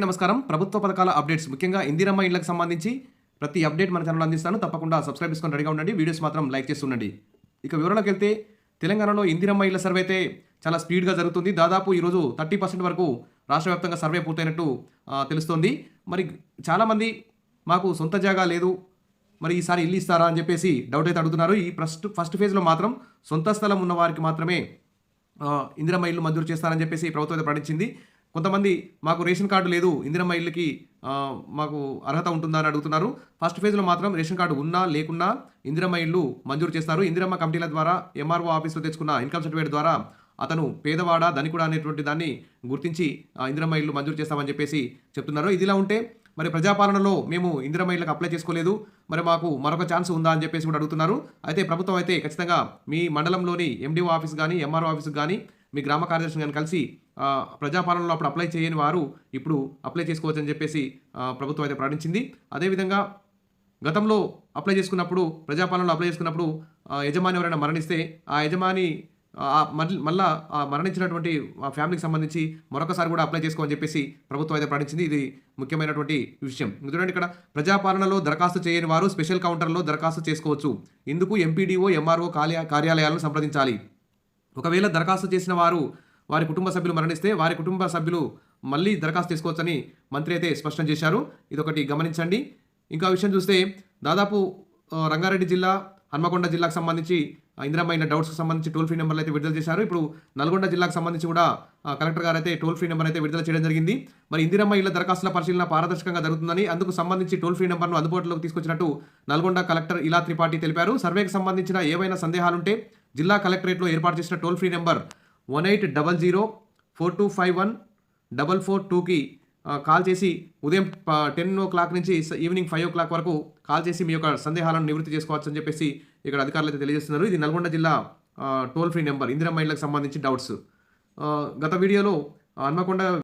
నమస్కారం. ప్రభుత్వ పథకాల అప్డేట్స్ ముఖ్యంగా ఇందిరమ్మ ఇళ్లకు సంబంధించి ప్రతి అప్డేట్ మన ఛానల్లో అందిస్తాను. తప్పకుండా సబ్స్క్రైబ్ చేసుకొని రెడీగా ఉండండి. వీడియోస్ మాత్రం లైక్ చేస్తుండండి. ఇక వివరాలకు వెళ్తే తెలంగాణలో ఇందిరమ్మ ఇళ్ల సర్వే అయితే చాలా స్పీడ్గా జరుగుతుంది. దాదాపు ఈరోజు 30% వరకు రాష్ట్ర వ్యాప్తంగా సర్వే పూర్తయినట్టు తెలుస్తోంది. మరి చాలామంది మాకు సొంత జాగా లేదు, మరి ఈసారి ఇల్లు ఇస్తారా అని చెప్పేసి డౌట్ అయితే అడుగుతున్నారు. ఈ ఫస్ట్ ఫేజ్లో మాత్రం సొంత స్థలం ఉన్న వారికి మాత్రమే ఇందిరమ్మ ఇల్లు మంజూరు చేస్తారని చెప్పేసి ప్రభుత్వం అయితే ప్రకటించింది. కొంతమంది మాకు రేషన్ కార్డు లేదు, ఇందిరమ్మ ఇళ్ళకి మాకు అర్హత ఉంటుందా అని అడుగుతున్నారు. ఫస్ట్ ఫేజ్లో మాత్రం రేషన్ కార్డు ఉన్నా లేకున్నా ఇందిరమ్మ ఇల్లు మంజూరు చేస్తారు. ఇందిరమ్మ కమిటీల ద్వారా ఎంఆర్ఓ ఆఫీస్లో తెచ్చుకున్న ఇన్కమ్ సర్టిఫికేట్ ద్వారా అతను పేదవాడా ధనికుడా అనేటువంటి దాన్ని గుర్తించి ఇందిరమ్మ ఇల్లు మంజూరు చేస్తామని చెప్పేసి చెప్తున్నారు. ఇదిలా ఉంటే మరి ప్రజాపాలనలో మేము ఇందిరమ్మ ఇళ్ళకి అప్లై చేసుకోలేదు, మరి మాకు మరొక ఛాన్స్ ఉందా అని చెప్పేసి కూడా అడుగుతున్నారు. అయితే ప్రభుత్వం అయితే ఖచ్చితంగా మీ మండలంలోని ఎండిఓ ఆఫీస్ కానీ ఎంఆర్ఓ ఆఫీస్ కానీ మీ గ్రామ కార్యదర్శిని కానీ కలిసి ప్రజాపాలనలో అప్పుడు అప్లై చేయని వారు ఇప్పుడు అప్లై చేసుకోవచ్చు అని చెప్పేసి ప్రభుత్వం అయితే ప్రకటించింది. అదేవిధంగా గతంలో అప్లై చేసుకున్నప్పుడు ప్రజాపాలనలో అప్లై చేసుకున్నప్పుడు యజమాని ఎవరైనా మరణిస్తే ఆ యజమాని మళ్ళా మరణించినటువంటి ఫ్యామిలీకి సంబంధించి మరొకసారి కూడా అప్లై చేసుకోమని చెప్పేసి ప్రభుత్వం అయితే ప్రకటించింది. ఇది ముఖ్యమైనటువంటి విషయం. చూడండి, ఇక్కడ ప్రజాపాలనలో దరఖాస్తు చేయని వారు స్పెషల్ కౌంటర్లో దరఖాస్తు చేసుకోవచ్చు. ఇందుకు ఎంపీడీఓ ఎంఆర్ఓ కార్యాలయాలను సంప్రదించాలి. ఒకవేళ దరఖాస్తు చేసిన వారు వారి కుటుంబ సభ్యులు మరణిస్తే వారి కుటుంబ సభ్యులు మళ్ళీ దరఖాస్తు చేసుకోవచ్చని మంత్రి అయితే స్పష్టం చేశారు. ఇదొకటి గమనించండి. ఇంకా విషయం చూస్తే దాదాపు రంగారెడ్డి జిల్లా, హన్మకొండ జిల్లాకు సంబంధించి ఇందిరమ్మ ఇళ్ళ డౌట్స్కి సంబంధించి టోల్ ఫ్రీ నెంబర్లు అయితే విడుదల చేశారు. ఇప్పుడు నల్గొండ జిల్లాకు సంబంధించి కూడా కలెక్టర్ గారు అయితే టోల్ ఫ్రీ నెంబర్ అయితే విడుదల చేయడం జరిగింది. మరి ఇందిరమ్మ ఇళ్ళ దరఖాస్తుల పరిశీలన పారదర్శకంగా జరుగుతుందని, అందుకు సంబంధించి టోల్ ఫ్రీ నెంబర్ను అందుబాటులోకి తీసుకొచ్చినట్టు నల్గొండ కలెక్టర్ ఇలా త్రిపాఠి తెలిపారు. సర్వేకి సంబంధించిన ఏవైనా సందేహాలుంటే జిల్లా కలెక్టరేట్లో ఏర్పాటు చేసిన టోల్ ఫ్రీ నెంబర్ 180042514442కి కాల్ చేసి ఉదయం 10 o'clock నుంచి ఈవినింగ్ 5 o'clock వరకు కాల్ చేసి మీ యొక్క సందేహాలను నివృత్తి చేసుకోవచ్చు అని చెప్పేసి ఇక్కడ అధికారులు అయితే తెలియజేస్తున్నారు. ఇది నల్గొండ జిల్లా టోల్ ఫ్రీ నెంబర్ ఇందిరమ్మ ఇళ్ళకి సంబంధించి డౌట్స్. గత వీడియోలో హన్మకొండ